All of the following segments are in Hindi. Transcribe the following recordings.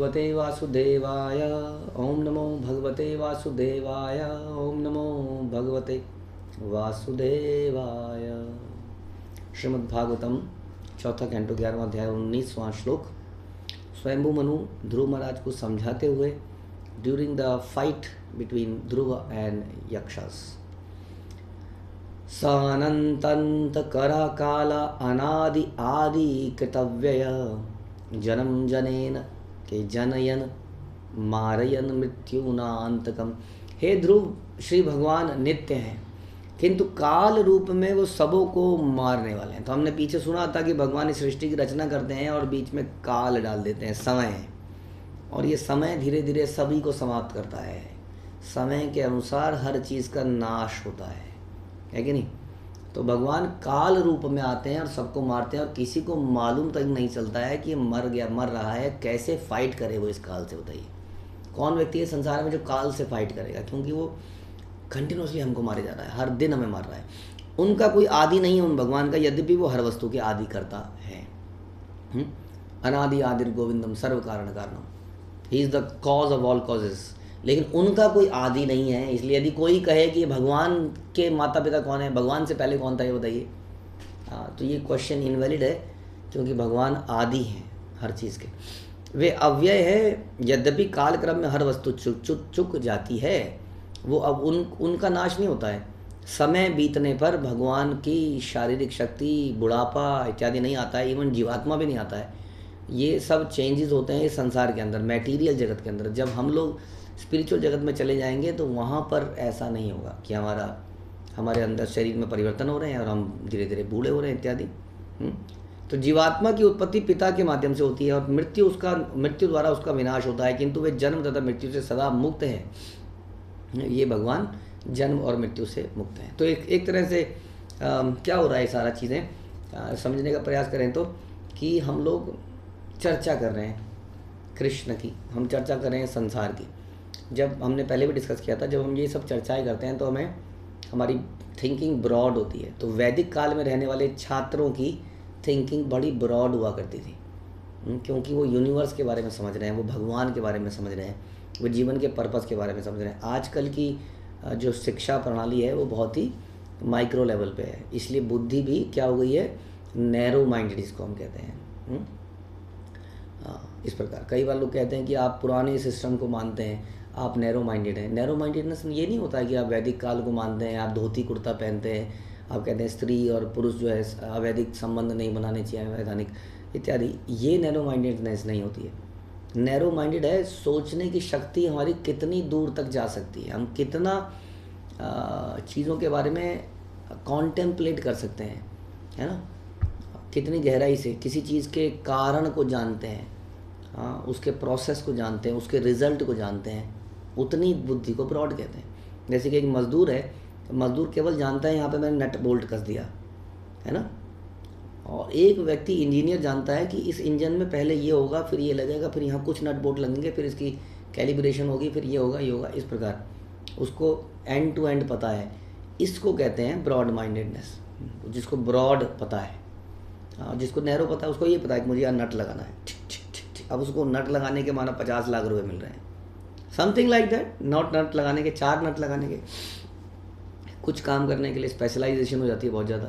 भगवते वासुदेवाय। ओम नमो भगवते वासुदेवाय। ओम नमो भगवते वासुदेवाय। श्रीमद्भागवतम चौथा कैंटो 11वां अध्याय 19वां श्लोक। स्वयंभू मनु ध्रुव महाराज को समझाते हुए during the fight between Dhruv and Yakshas. सानंतंत कराकाल अनादि आदि कृतव्यय जन्म जनेन के जनयन मारयन मृत्युनांतकम। हे ध्रुव, श्री भगवान नित्य हैं किंतु काल रूप में वो सबों को मारने वाले हैं। तो हमने पीछे सुना था कि भगवान इस सृष्टि की रचना करते हैं और बीच में काल डाल देते हैं, समय है, और ये समय धीरे धीरे सभी को समाप्त करता है। समय के अनुसार हर चीज़ का नाश होता है कि नहीं। तो भगवान काल रूप में आते हैं और सबको मारते हैं, और किसी को मालूम तक नहीं चलता है कि मर गया, मर रहा है, कैसे फाइट करे वो इस काल से। बताइए कौन व्यक्ति है संसार में जो काल से फाइट करेगा, क्योंकि वो कंटिन्यूसली हमको मारे जा रहा है, हर दिन हमें मार रहा है। उनका कोई आदि नहीं है उन भगवान का, यद्यपि वो हर वस्तु के आदि करता है। अनादि आदिर गोविंदम सर्व कारण कारणम, he is the cause of all causes. लेकिन उनका कोई आदि नहीं है, इसलिए यदि कोई कहे कि भगवान के माता पिता कौन है, भगवान से पहले कौन था, ये बताइए। तो ये क्वेश्चन इनवैलिड है, क्योंकि भगवान आदि हैं हर चीज़ के। वे अव्यय है, यद्यपि कालक्रम में हर वस्तु चुक जाती है, वो अब उनका नाश नहीं होता है। समय बीतने पर भगवान की शारीरिक शक्ति, बुढ़ापा इत्यादि नहीं आता है, इवन जीवात्मा भी नहीं आता है। ये सब चेंजेस होते हैं इस संसार के अंदर, मटेरियल जगत के अंदर। जब हम लोग स्पिरिचुअल जगत में चले जाएंगे तो वहाँ पर ऐसा नहीं होगा कि हमारे अंदर शरीर में परिवर्तन हो रहे हैं और हम धीरे धीरे बूढ़े हो रहे हैं इत्यादि। तो जीवात्मा की उत्पत्ति पिता के माध्यम से होती है और मृत्यु द्वारा उसका विनाश होता है, किंतु वे जन्म तथा मृत्यु से सदा मुक्त हैं। ये भगवान जन्म और मृत्यु से मुक्त हैं। तो एक तरह से क्या हो रहा है, सारा चीज़ें समझने का प्रयास करें तो, कि हम लोग चर्चा कर रहे हैं कृष्ण की, हम चर्चा कर रहे हैं संसार की। जब हमने पहले भी डिस्कस किया था, जब हम ये सब चर्चाएं करते हैं तो हमारी थिंकिंग ब्रॉड होती है। तो वैदिक काल में रहने वाले छात्रों की थिंकिंग बड़ी ब्रॉड हुआ करती थी, क्योंकि वो यूनिवर्स के बारे में समझ रहे हैं, वो भगवान के बारे में समझ रहे हैं, वो जीवन के पर्पस के बारे में समझ रहे हैं। आजकल की जो शिक्षा प्रणाली है वो बहुत ही माइक्रो लेवल पे है, इसलिए बुद्धि भी क्या हो गई है, नैरो माइंडेड, इसको हम कहते हैं। इस प्रकार कई बार लोग कहते हैं कि आप पुराने सिस्टम को मानते हैं, आप नैरो माइंडेड हैं। नैरो माइंडेडनेस ये नहीं होता है कि आप वैदिक काल को मानते हैं, आप धोती कुर्ता पहनते हैं, आप कहते हैं स्त्री और पुरुष जो है अवैधिक संबंध नहीं बनाने चाहिए, वैधानिक इत्यादि। ये नैरो माइंडेडनेस नहीं होती है। नैरो माइंडेड है सोचने की शक्ति हमारी कितनी दूर तक जा सकती है, हम कितना चीज़ों के बारे में कॉन्टेम्पलेट कर सकते हैं, है ना, कितनी गहराई से किसी चीज़ के कारण को जानते हैं, उसके प्रोसेस को जानते हैं, उसके रिजल्ट को जानते हैं, उतनी बुद्धि को ब्रॉड कहते हैं। जैसे कि एक मज़दूर है, मज़दूर केवल जानता है यहाँ पे मैंने नट बोल्ट कस दिया, है ना, और एक व्यक्ति इंजीनियर जानता है कि इस इंजन में पहले ये होगा, फिर ये लगेगा, फिर यहाँ कुछ नट बोल्ट लगेंगे, फिर इसकी कैलिब्रेशन होगी, फिर ये होगा, ये होगा, इस प्रकार उसको एंड टू एंड पता है। इसको कहते हैं ब्रॉड माइंडेडनेस, जिसको ब्रॉड पता है। जिसको नैरो पता है उसको ये पता है कि मुझे यहाँ नट लगाना है, अब उसको नट लगाने के माना 50 लाख रुपए मिल रहे हैं, समथिंग लाइक दैट। नट लगाने के 4 नट लगाने के, कुछ काम करने के लिए स्पेशलाइजेशन हो जाती है बहुत ज़्यादा।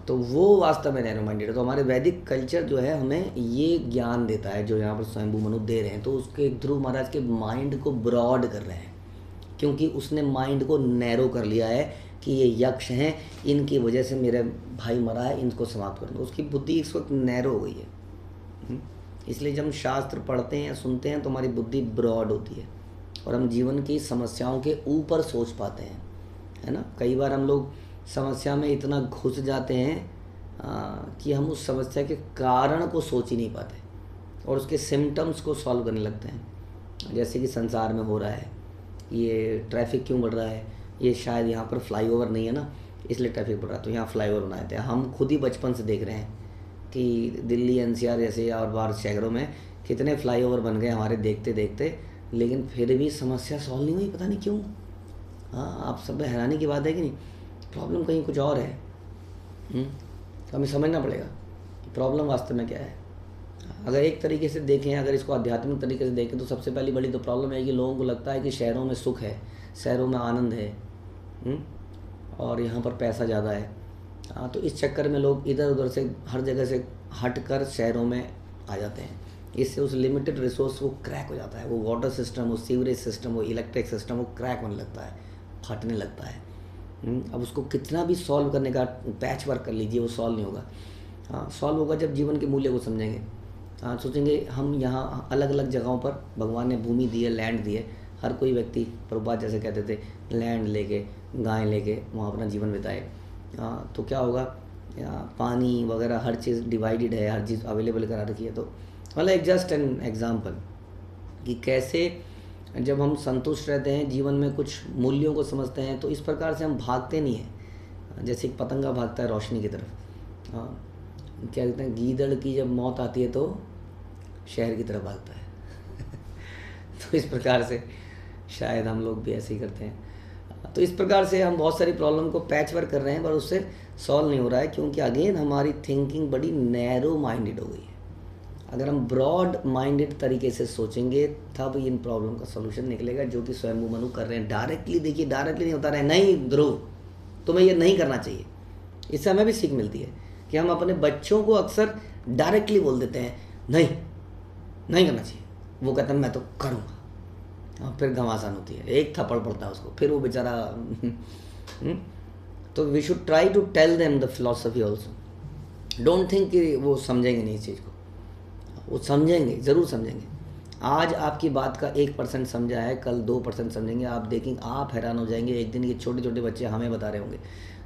तो वो वास्तव में नैरो माइंडेड है। तो हमारे वैदिक कल्चर जो है हमें ये ज्ञान देता है जो यहाँ पर स्वयंभू मनु दे रहे हैं। तो उसके ध्रुव महाराज के माइंड को ब्रॉड कर रहे हैं, क्योंकि उसने माइंड को नैरो कर लिया है कि ये यक्ष हैं, इनकी वजह से मेरा भाई मरा है, इनको समाप्त कर दो। उसकी बुद्धि इस वक्त नैरो हो गई है। इसलिए जब हम शास्त्र पढ़ते हैं या सुनते हैं तो हमारी बुद्धि ब्रॉड होती है और हम जीवन की समस्याओं के ऊपर सोच पाते हैं, है ना। कई बार हम लोग समस्या में इतना घुस जाते हैं कि हम उस समस्या के कारण को सोच ही नहीं पाते और उसके सिम्टम्स को सॉल्व करने लगते हैं। जैसे कि संसार में हो रहा है, ये ट्रैफिक क्यों बढ़ रहा है, ये शायद यहाँ पर फ्लाईओवर नहीं है ना, इसलिए ट्रैफिक बढ़ रहा है, तो यहाँ फ्लाईओवर बनाए थे। हम खुद ही बचपन से देख रहे हैं कि दिल्ली एनसीआर जैसे और बाहर शहरों में कितने फ्लाईओवर बन गए हमारे देखते देखते, लेकिन फिर भी समस्या सॉल्व नहीं हुई, पता नहीं क्यों। आप सब में हैरानी की बात है कि नहीं, प्रॉब्लम कहीं कुछ और है। तो हमें समझना पड़ेगा कि प्रॉब्लम वास्तव में क्या है। अगर एक तरीके से देखें, अगर इसको आध्यात्मिक तरीके से देखें, तो सबसे पहली बड़ी तो प्रॉब्लम है कि लोगों को लगता है कि शहरों में सुख है, शहरों में आनंद है, और यहाँ पर पैसा ज़्यादा है। तो इस चक्कर में लोग इधर उधर से हर जगह से हट कर शहरों में आ जाते हैं। इससे उस लिमिटेड रिसोर्स वो क्रैक हो जाता है, वो वाटर सिस्टम, वो सीवरेज सिस्टम, वो इलेक्ट्रिक सिस्टम, वो क्रैक होने लगता है, फटने लगता है। अब उसको कितना भी सॉल्व करने का पैच वर्क कर लीजिए, वो सॉल्व नहीं होगा। हाँ, सॉल्व होगा जब जीवन के मूल्य को समझेंगे। सोचेंगे हम यहाँ अलग अलग जगहों पर भगवान ने भूमि दी है, लैंड दी है, हर कोई व्यक्ति प्रभुपाद जैसे कहते थे लैंड लेके, गाय लेके वहाँ अपना जीवन बिताए। तो क्या होगा, पानी वगैरह हर चीज़ डिवाइडेड है, हर चीज़ अवेलेबल करा रखी है। तो मतलब एक जस्ट एन एग्जाम्पल कि कैसे जब हम संतुष्ट रहते हैं, जीवन में कुछ मूल्यों को समझते हैं, तो इस प्रकार से हम भागते नहीं हैं जैसे एक पतंगा भागता है रोशनी की तरफ। क्या कहते हैं, गीदड़ की जब मौत आती है तो शहर की तरफ भागता है। तो इस प्रकार से शायद हम लोग भी ऐसे ही करते हैं। तो इस प्रकार से हम बहुत सारी प्रॉब्लम को पैच वर्क कर रहे हैं, पर उससे सॉल्व नहीं हो रहा है, क्योंकि अगेन हमारी थिंकिंग बड़ी नैरो माइंडेड हो गई है। अगर हम ब्रॉड माइंडेड तरीके से सोचेंगे तब इन प्रॉब्लम का सलूशन निकलेगा, जो कि स्वयं मनु कर रहे हैं। डायरेक्टली देखिए, डायरेक्टली नहीं होता रहे, नहीं ध्रुव तुम्हें ये नहीं करना चाहिए। इससे हमें भी सीख मिलती है कि हम अपने बच्चों को अक्सर डायरेक्टली बोल देते हैं नहीं नहीं करना चाहिए, वो कहता है मैं तो करूँगा, फिर घमासान होती है, एक थप्पड़ पड़ता है उसको, फिर वो बेचारा तो we should try to tell them the philosophy also. Don't think कि वो समझेंगे नहीं इस चीज़ को, वो समझेंगे, ज़रूर समझेंगे। आज आपकी बात का 1% समझा है, कल 2% समझेंगे। आप देखेंगे, आप हैरान हो जाएंगे, एक दिन ये छोटे छोटे बच्चे हमें बता रहे होंगे।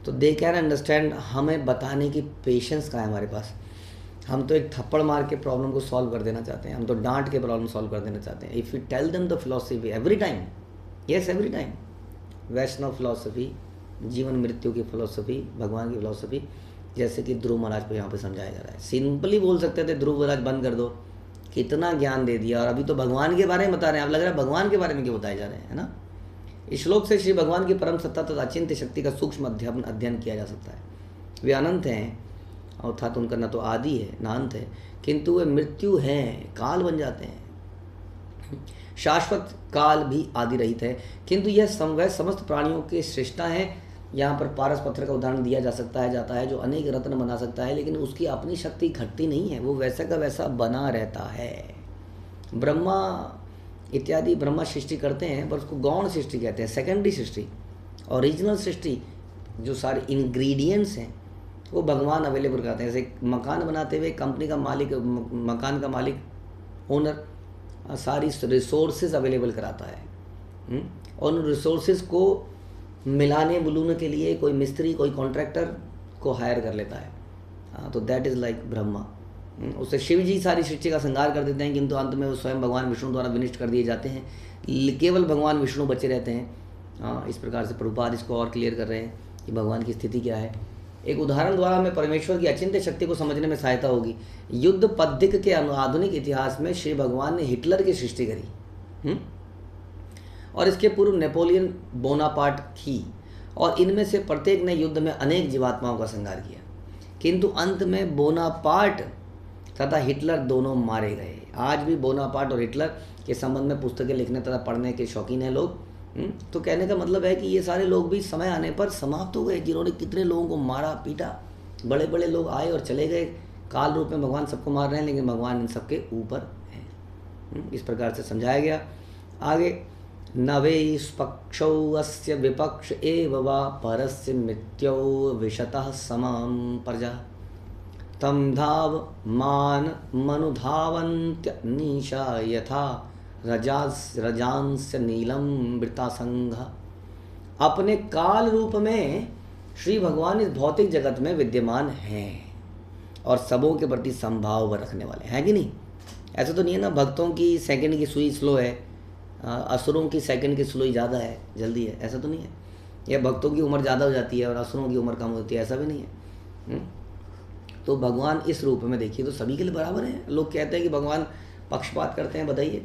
तो दे कैन अंडरस्टैंड, हमें बताने की पेशेंस कहाँ है हमारे पास। हम तो एक थप्पड़ मार के प्रॉब्लम को सॉल्व कर देना चाहते हैं, हम तो डांट के प्रॉब्लम सॉल्व कर देना चाहते हैं। If you tell them the philosophy every time, yes every time, Vaishnav philosophy, जीवन मृत्यु की फिलॉसफी, भगवान की फिलॉसफी, जैसे कि ध्रुव महाराज को यहाँ पे समझाया जा रहा है। सिंपली बोल सकते थे ध्रुव महाराज बंद कर दो, कितना ज्ञान दे दिया, और अभी तो भगवान के बारे में बता रहे हैं। अब लग रहा है भगवान के बारे में क्यों बताए जा रहे हैं, है ना। इस श्लोक से श्री भगवान की परम सत्ता तथा अचिंत्य शक्ति का सूक्ष्म अध्ययन किया जा सकता है। वे अनंत हैं, अर्थात उनका न तो आदि है न अंत है, किंतु वे मृत्यु हैं, काल बन जाते हैं। शाश्वत काल भी आदि रहित है, किंतु यह समस्त प्राणियों के श्रेष्ठा है। यहाँ पर पारस पत्थर का उदाहरण दिया जा सकता है, जाता है, जो अनेक रत्न बना सकता है, लेकिन उसकी अपनी शक्ति घटती नहीं है, वो वैसा का वैसा बना रहता है। ब्रह्मा इत्यादि ब्रह्मा सृष्टि करते हैं, पर उसको गौण सृष्टि कहते हैं, सेकेंडरी सृष्टि। ओरिजिनल सृष्टि जो सारे इंग्रेडिएंट्स हैं वो भगवान अवेलेबल कराते हैं। जैसे मकान बनाते हुए कंपनी का मालिक, मकान का मालिक, ओनर सारी रिसोर्सेज अवेलेबल कराता है, और उन रिसोर्सेज को मिलाने बुलूने के लिए कोई मिस्त्री, कोई कॉन्ट्रैक्टर को हायर कर लेता है। तो दैट इज़ लाइक ब्रह्मा। उससे शिव जी सारी सृष्टि का संहार कर देते हैं, किंतु अंत में वो स्वयं भगवान विष्णु द्वारा विनिष्ट कर दिए जाते हैं, केवल भगवान विष्णु बचे रहते हैं। इस प्रकार से प्रभुपाद इसको और क्लियर कर रहे हैं कि भगवान की स्थिति क्या है। एक उदाहरण द्वारा हमें परमेश्वर की अचिंत्य शक्ति को समझने में सहायता होगी। युद्ध पद्धति के आधुनिक इतिहास में श्री भगवान ने हिटलर की सृष्टि करी, और इसके पूर्व नेपोलियन बोनापार्ट की, और इनमें से प्रत्येक ने युद्ध में अनेक जीवात्माओं का संहार किया, किंतु अंत में बोनापार्ट तथा हिटलर दोनों मारे गए। आज भी बोनापार्ट और हिटलर के संबंध में पुस्तकें लिखने तथा पढ़ने के शौकीन हैं लोग। तो कहने का मतलब है कि ये सारे लोग भी समय आने पर समाप्त हो गए, जिन्होंने कितने लोगों को मारा पीटा। बड़े बड़े लोग आए और चले गए, काल रूप में भगवान सबको मार रहे हैं, लेकिन भगवान इन सबके ऊपर है। इस प्रकार से समझाया गया। आगे, नवे पक्षौ अस्य विपक्ष एव वा परस्य मृत्यो विशतः समां प्रजा तम धाव मान मनुधावन्त्य निशा यथा रजांस्य नीलम वृतासंघ। अपने काल रूप में श्री भगवान इस भौतिक जगत में विद्यमान हैं और सबों के प्रति संभाव रखने वाले हैं कि नहीं। ऐसा तो नहीं है ना, भक्तों की सेकंड की सुई स्लो है, असुरों की सेकंड की सुई ज़्यादा है, जल्दी है, ऐसा तो नहीं है। या भक्तों की उम्र ज़्यादा हो जाती है और असुरों की उम्र कम होती है, ऐसा भी नहीं है। तो भगवान इस रूप में देखिए तो सभी के लिए बराबर हैं। लोग कहते हैं कि भगवान पक्षपात करते हैं, बताइए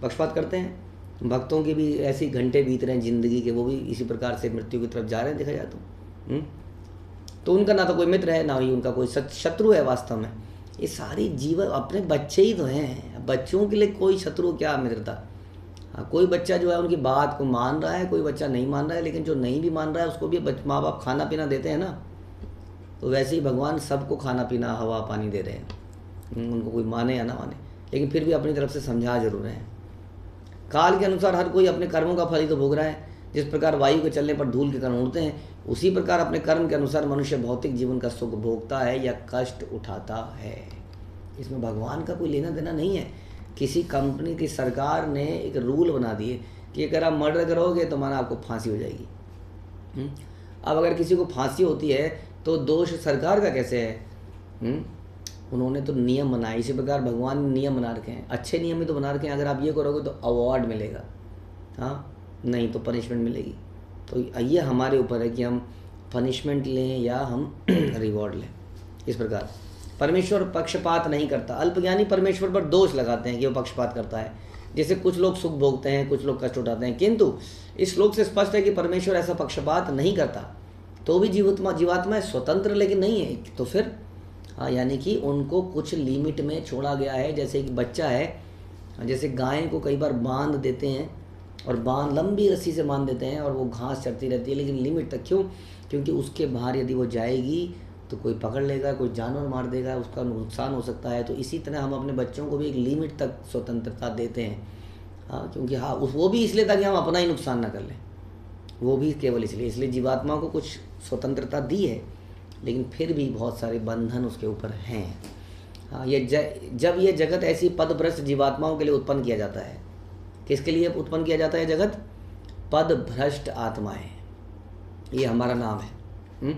पक्षपात करते हैं। भक्तों के भी ऐसी घंटे बीत रहे हैं ज़िंदगी के, वो भी इसी प्रकार से मृत्यु की तरफ जा रहे हैं, देखा जाए तो उनका ना तो कोई मित्र है, ना ही उनका कोई शत्रु है वास्तव में। ये सारी जीवन अपने बच्चे ही तो हैं, बच्चों के लिए कोई शत्रु क्या मित्रता। हाँ, कोई बच्चा जो है उनकी बात को मान रहा है, कोई बच्चा नहीं मान रहा है, लेकिन जो नहीं भी मान रहा है उसको भी माँ बाप खाना पीना देते हैं ना। तो वैसे ही भगवान सबको खाना पीना हवा पानी दे रहे हैं, उनको कोई माने या ना माने, लेकिन फिर भी अपनी तरफ से समझा जरूर रहे हैं। काल के अनुसार हर कोई अपने कर्मों का फल ही तो भोग रहा है। जिस प्रकार वायु के चलने पर धूल के कण उड़ते हैं, उसी प्रकार अपने कर्म के अनुसार मनुष्य भौतिक जीवन का सुख भोगता है या कष्ट उठाता है। इसमें भगवान का कोई लेना देना नहीं है। किसी कंपनी की सरकार ने एक रूल बना दिए कि अगर आप मर्डर करोगे तो माना आपको फांसी हो जाएगी। अब अगर किसी को फांसी होती है तो दोष सरकार का कैसे है? उन्होंने तो नियम बनाए, इसी प्रकार भगवान ने नियम बना रखे हैं, अच्छे नियम ही तो बना रखे हैं। अगर आप ये करोगे तो अवार्ड मिलेगा, हाँ, नहीं तो पनिशमेंट मिलेगी। तो ये हमारे ऊपर है कि हम पनिशमेंट लें या हम रिवॉर्ड लें। इस प्रकार परमेश्वर पक्षपात नहीं करता। अल्पज्ञानी परमेश्वर पर दोष लगाते हैं कि वो पक्षपात करता है। जैसे कुछ लोग सुख भोगते हैं, कुछ लोग कष्ट उठाते हैं, किंतु इस श्लोक से स्पष्ट है कि परमेश्वर ऐसा पक्षपात नहीं करता। तो भी जीवात्मा स्वतंत्र लेकिन नहीं है। तो फिर हाँ, यानी कि उनको कुछ लिमिट में छोड़ा गया है। जैसे एक बच्चा है, जैसे गाय को कई बार बांध देते हैं और लंबी रस्सी से बांध देते हैं और वो घास चरती रहती है, लेकिन लिमिट तक। क्यों? क्योंकि उसके बाहर यदि वो जाएगी तो कोई पकड़ लेगा, कोई जानवर मार देगा, उसका नुकसान हो सकता है। तो इसी तरह हम अपने बच्चों को भी एक लिमिट तक स्वतंत्रता देते हैं। हाँ, क्योंकि हाँ वो भी इसलिए ताकि हम अपना ही नुकसान ना कर लें, वो भी केवल इसलिए जीवात्मा को कुछ स्वतंत्रता दी है, लेकिन फिर भी बहुत सारे बंधन उसके ऊपर हैं। हाँ, जब ये जगत ऐसी पदभ्रष्ट जीवात्माओं के लिए उत्पन्न किया जाता है। किसके लिए उत्पन्न किया जाता है जगत? पदभ्रष्ट आत्माएं, ये हमारा नाम है।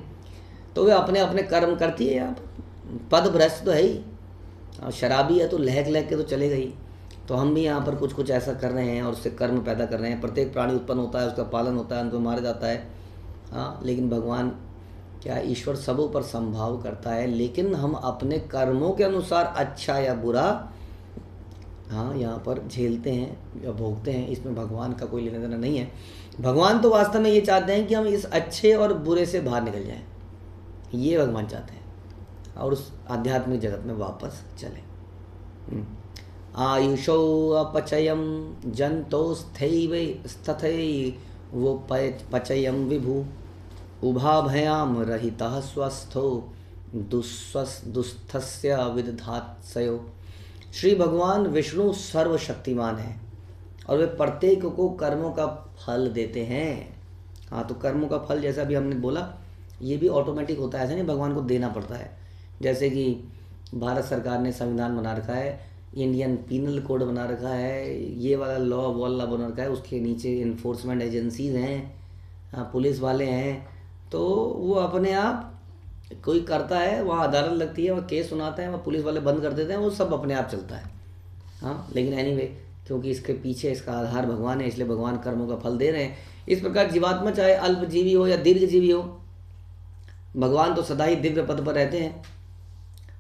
तो वे अपने अपने कर्म करती है। यहाँ पर पदभ्रष्ट तो है ही, शराबी है तो लहक के तो चले गई। तो हम भी यहाँ पर कुछ ऐसा कर रहे हैं और उससे कर्म पैदा कर रहे हैं। प्रत्येक प्राणी उत्पन्न होता है, उसका पालन होता है, उनको मारा जाता है। हाँ, लेकिन भगवान क्या, ईश्वर सबों पर संभाव करता है, लेकिन हम अपने कर्मों के अनुसार अच्छा या बुरा हाँ यहाँ पर झेलते हैं या भोगते हैं। इसमें भगवान का कोई लेना देना नहीं है। भगवान तो वास्तव में ये चाहते हैं कि हम इस अच्छे और बुरे से बाहर निकल जाएं, ये भगवान चाहते हैं और उस आध्यात्मिक जगत में वापस चले। आयुषो अपचयम जंतोस्थैव स्थथै वो पचयम विभु उभाभयाम रहितः स्वस्थो दुस्थस्य विदधात्सयो। श्री भगवान विष्णु सर्वशक्तिमान है और वे प्रत्येक को कर्मों का फल देते हैं। हाँ, तो कर्मों का फल जैसा भी हमने बोला ये भी ऑटोमेटिक होता है, ऐसा नहीं भगवान को देना पड़ता है। जैसे कि भारत सरकार ने संविधान बना रखा है, इंडियन पीनल कोड बना रखा है, ये वाला लॉ वाला बना रखा है, उसके नीचे इन्फोर्समेंट एजेंसीज हैं, पुलिस वाले हैं। तो वो अपने आप कोई करता है, वहाँ अदालत लगती है, वहाँ केस सुनाते हैं, वहाँ पुलिस वाले बंद कर देते हैं, वो सब अपने आप चलता है। हाँ, लेकिन एनीवे क्योंकि इसके पीछे इसका आधार भगवान है, इसलिए भगवान कर्मों का फल दे रहे हैं। इस प्रकार जीवात्मा चाहे अल्पजीवी हो या दीर्घजीवी हो, भगवान तो सदा ही दिव्य पद पर रहते हैं।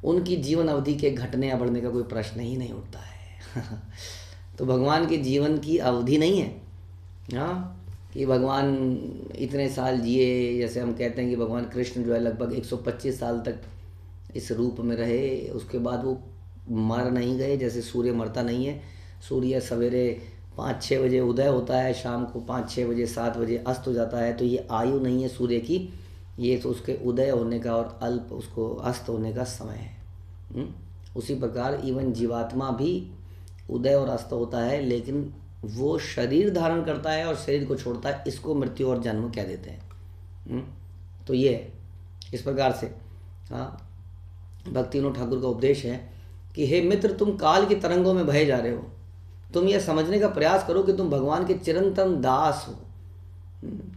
उनकी जीवन अवधि के घटने या बढ़ने का कोई प्रश्न ही नहीं उठता है। तो भगवान के जीवन की अवधि नहीं है हाँ कि भगवान इतने साल जिए। जैसे हम कहते हैं कि भगवान कृष्ण जो है लगभग 125 साल तक इस रूप में रहे, उसके बाद वो मर नहीं गए। जैसे सूर्य मरता नहीं है, सूर्य सवेरे 5-6 बजे उदय होता है, शाम को 5-6 बजे 7 बजे अस्त हो जाता है। तो ये आयु नहीं है सूर्य की, ये तो उसके उदय होने का और अल्प उसको अस्त होने का समय है। उसी प्रकार इवन जीवात्मा भी उदय और अस्त होता है, लेकिन वो शरीर धारण करता है और शरीर को छोड़ता है, इसको मृत्यु और जन्म कह देते हैं। तो ये इस प्रकार से हाँ भक्ति विनोद ठाकुर का उपदेश है कि हे मित्र, तुम काल की तरंगों में बहे जा रहे हो। तुम यह समझने का प्रयास करो कि तुम भगवान के चिरंतन दास हो,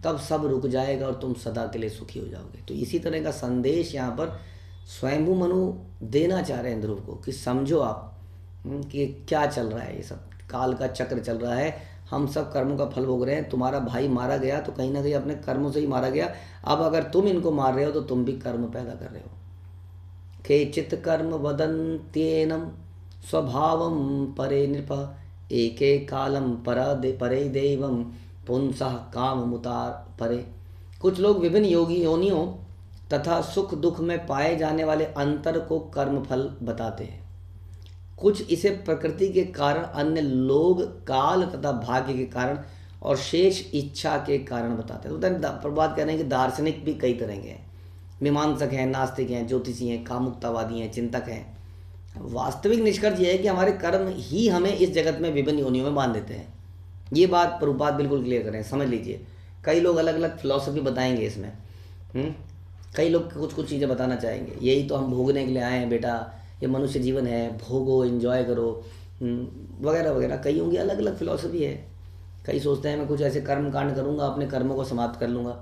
तब सब रुक जाएगा और तुम सदा के लिए सुखी हो जाओगे। तो इसी तरह का संदेश यहाँ पर स्वयंभू मनु देना चाह रहे हैं ध्रुव को कि समझो आप कि क्या चल रहा है। ये सब काल का चक्र चल रहा है, हम सब कर्मों का फल भोग रहे हैं। तुम्हारा भाई मारा गया तो कहीं ना कहीं अपने कर्मों से ही मारा गया। अब अगर तुम इनको मार रहे हो तो तुम भी कर्म पैदा कर रहे हो। केचित् कर्म वदन्त्येनं स्वभावं परे नृप एके कालम परे देवं पुंसः काममुतार परे। कुछ लोग विभिन्न योगी योनियों तथा सुख दुख में पाए जाने वाले अंतर को कर्मफल बताते हैं। कुछ इसे प्रकृति के कारण, अन्य लोग, काल तथा भाग्य के कारण और शेष इच्छा के कारण बताते हैं। तो प्रभात कह रहे हैं कि दार्शनिक भी कई तरह के हैं, मीमांसक हैं, नास्तिक हैं, ज्योतिषी हैं, कामुकतावादी हैं, चिंतक हैं। वास्तविक निष्कर्ष ये है कि हमारे कर्म ही हमें इस जगत में विभिन्न योनियों में बांध देते हैं। ये बात प्रभुपाद बिल्कुल क्लियर करें, समझ लीजिए। कई लोग अलग अलग फिलॉसफी बताएंगे इसमें, कई लोग कुछ कुछ चीज़ें बताना चाहेंगे। यही तो हम भोगने के लिए आए हैं बेटा, ये मनुष्य जीवन है, भोगो, एंजॉय करो, वगैरह वगैरह। कईयों की अलग अलग फिलॉसफी है। कई सोचते हैं मैं कुछ ऐसे कर्म कांड करूँगा, अपने कर्मों को समाप्त कर लूँगा,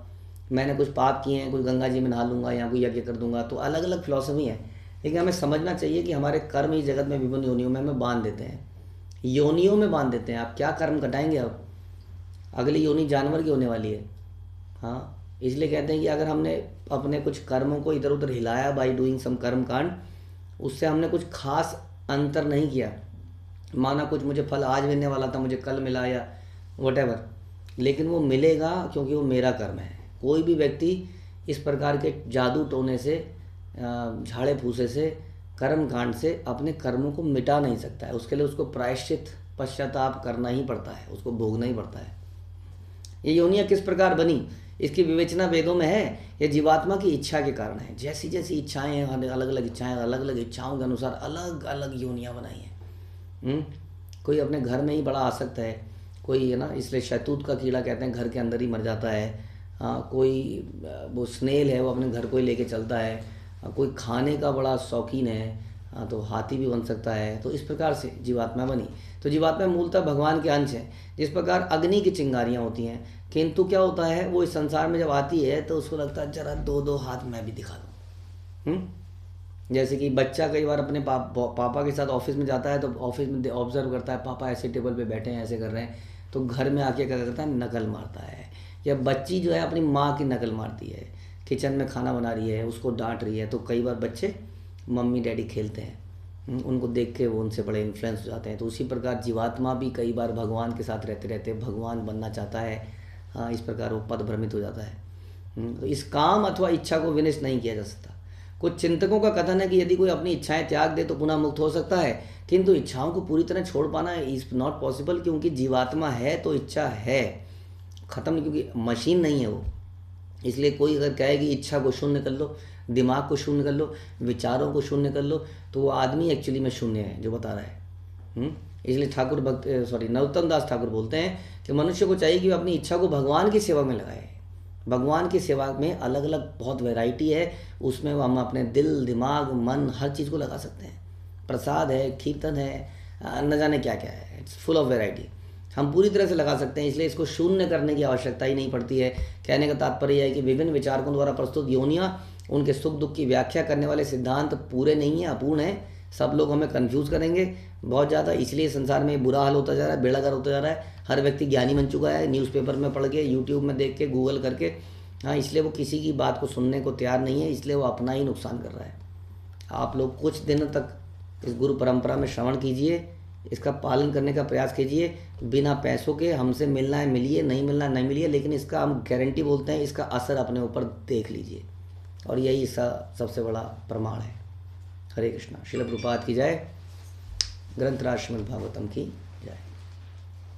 मैंने कुछ पाप किए हैं, कुछ गंगा जी में नहा लूँगा या कोई यज्ञ कर दूंगा। तो अलग अलग फिलॉसफी है, लेकिन हमें समझना चाहिए कि हमारे कर्म इस जगत में विभिन्न योनियों में हमें बांध देते हैं, योनियों में बांध देते हैं। आप क्या कर्म कटाएंगे, अब अगली योनि जानवर की होने वाली है। हाँ, इसलिए कहते हैं कि अगर हमने अपने कुछ कर्मों को इधर उधर हिलाया बाई डूइंग सम कर्म कांड, उससे हमने कुछ खास अंतर नहीं किया। माना कुछ मुझे फल आज मिलने वाला था, मुझे कल मिला या वटेवर, लेकिन वो मिलेगा क्योंकि वो मेरा कर्म है। कोई भी व्यक्ति इस प्रकार के जादू टोने से, झाड़े फूसे से, कर्म कांड से अपने कर्मों को मिटा नहीं सकता है। उसके लिए उसको प्रायश्चित, पश्चाताप करना ही पड़ता है, उसको भोगना ही पड़ता है। ये योनियाँ किस प्रकार बनी, इसकी विवेचना वेदों में है। ये जीवात्मा की इच्छा के कारण है। जैसी जैसी इच्छाएं हैं, अलग अलग इच्छाएं, अलग अलग इच्छाओं के अनुसार अलग अलग योनियाँ बनाई हैं। कोई अपने घर में ही बड़ा आसक्त है, कोई है ना, इसलिए शैतूत का कीड़ा कहते हैं, घर के अंदर ही मर जाता है। हाँ, कोई वो स्नेल है, वो अपने घर को ही लेके चलता है। कोई खाने का बड़ा शौकीन है, तो हाथी भी बन सकता है। तो इस प्रकार से जीवात्मा बनी। तो जीवात्मा मूलतः भगवान के अंश है। जिस प्रकार अग्नि की चिंगारियाँ होती हैं, किंतु क्या होता है, वो इस संसार में जब आती है तो उसको लगता है जरा दो दो हाथ मैं भी दिखा दूँ। जैसे कि बच्चा कई बार अपने पापा के साथ ऑफिस में जाता है, तो ऑफिस में ऑब्जर्व करता है पापा ऐसे टेबल पे बैठे हैं, ऐसे कर रहे हैं, तो घर में आके क्या करता है, नकल मारता है। या बच्ची जो है अपनी माँ की नकल मारती है, किचन में खाना बना रही है, उसको डांट रही है, तो कई बार बच्चे मम्मी डैडी खेलते हैं, उनको देख के वो उनसे बड़े इन्फ्लुएंस हो जाते हैं। तो उसी प्रकार जीवात्मा भी कई बार भगवान के साथ रहते रहते भगवान बनना चाहता है। हाँ, इस प्रकार वो पद भ्रमित हो जाता है। तो इस काम अथवा इच्छा को विनिष्ट नहीं किया जा सकता। कुछ चिंतकों का कथन है कि यदि कोई अपनी इच्छाएं त्याग दे तो पुनः मुक्त हो सकता है, किंतु इच्छाओं को पूरी तरह छोड़ पाना इज नॉट पॉसिबल, क्योंकि जीवात्मा है तो इच्छा है, ख़त्म नहीं, क्योंकि मशीन नहीं है वो। इसलिए कोई अगर कहे कि इच्छा को शून्य कर लो, दिमाग को शून्य कर लो, विचारों को शून्य कर लो, तो वो आदमी एक्चुअली में शून्य है जो बता रहा है। इसलिए नरोत्तम दास ठाकुर बोलते हैं कि मनुष्य को चाहिए कि वो अपनी इच्छा को भगवान की सेवा में लगाए। भगवान की सेवा में अलग अलग बहुत वैरायटी है, उसमें हम अपने दिल, दिमाग, मन, हर चीज़ को लगा सकते हैं। प्रसाद है, कीर्तन है, न जाने क्या क्या है, इट्स फुल ऑफ वैरायटी, हम पूरी तरह से लगा सकते हैं। इसलिए इसको शून्य करने की आवश्यकता ही नहीं पड़ती है। कहने का तात्पर्य है कि विभिन्न विचारकों द्वारा प्रस्तुत योनियाँ, उनके सुख दुख की व्याख्या करने वाले सिद्धांत पूरे नहीं हैं, अपूर्ण हैं। सब लोग हमें कंफ्यूज करेंगे बहुत ज़्यादा, इसलिए संसार में बुरा हाल होता जा रहा है, बेड़ागर होता जा रहा है। हर व्यक्ति ज्ञानी बन चुका है, न्यूज़पेपर में पढ़ के, यूट्यूब में देख के, गूगल करके। हाँ, इसलिए वो किसी की बात को सुनने को तैयार नहीं है, इसलिए वो अपना ही नुकसान कर रहा है। आप लोग कुछ दिन तक इस गुरु परंपरा में श्रवण कीजिए, इसका पालन करने का प्रयास कीजिए। बिना पैसों के हमसे मिलना है मिलिए, नहीं मिलना है नहीं मिलिए, लेकिन इसका हम गारंटी बोलते हैं, इसका असर अपने ऊपर देख लीजिए, और यही इसका सबसे बड़ा प्रमाण है। हरे कृष्णा। श्रील प्रभुपाद की जय। ग्रंथराज श्रीमद् भागवतम की